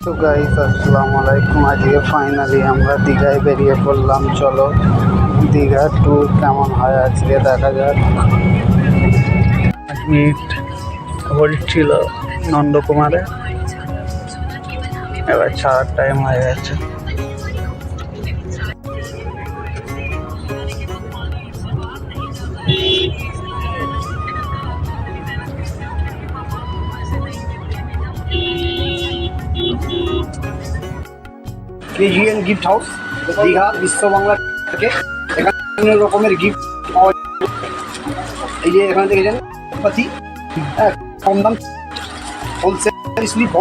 তো গাইস আসসালামু আলাইকুম। আজকে ফাইনালি আমরা দীঘায় বেরিয়ে পড়লাম। চলো দীঘার ট্যুর কেমন হয় আজকে দেখা যাক। 5 মিনিট হোল্ড ছিল নন্দকুমারে, এবার ছাড়ার টাইম হয়ে গেছে। কেজিএন গিফট হাউস দীঘা বিশ্ব বাংলা থেকে এখানে বিভিন্ন রকমের গিফট পাওয়া যায়। এই যে এখানে দেখেছেন পাতি কম দাম হোলসেল স্লিপ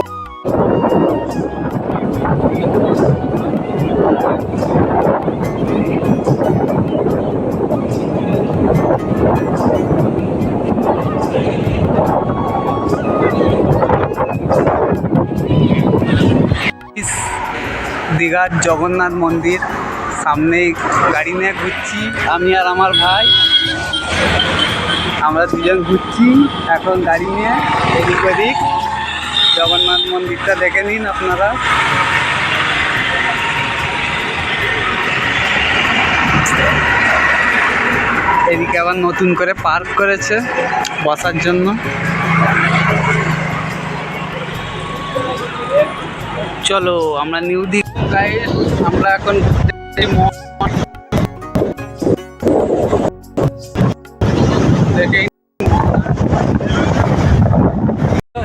দীঘার জগন্নাথ মন্দির সামনেই গাড়ি নিয়ে ঘুরছি আমি আর আমার ভাই। আমরা দুজন ঘুরছি এখন গাড়ি নিয়ে এদিক ওদিক। জগন্নাথ মন্দিরটা দেখে নিন আপনারা। এদিকে আবার নতুন করে পার্ক করেছে বসার জন্য। চলো আমরা নিউ দীঘায়, আমরা এখন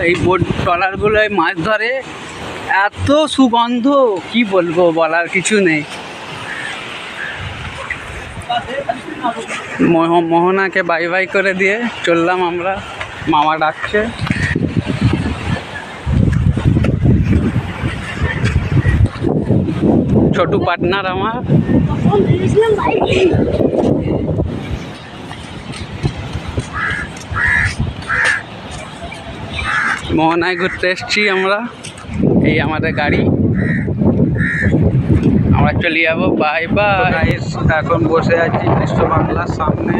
এই বোট ট্রলারগুলোয় মাছ ধরে, এত সুগন্ধ কি বলবো, বলার কিছু নেই। মোহনাকে বাই বাই করে দিয়ে চললাম আমরা, মামা ডাকছে। ছোটু পার্টনার আমার। মোহনায় ঘুরতে এসছি আমরা, এই আমাদের গাড়ি, আমরা চলে যাবো। Bye bye. এখন বসে আছি বিশ্ব বাংলার সামনে।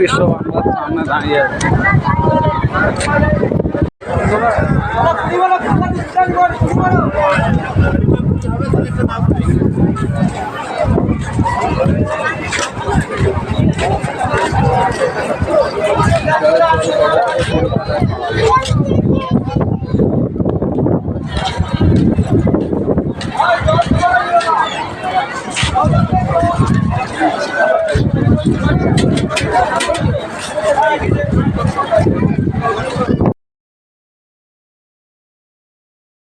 বিশ্ব বাংলার সামনে দাঁড়িয়ে আছে।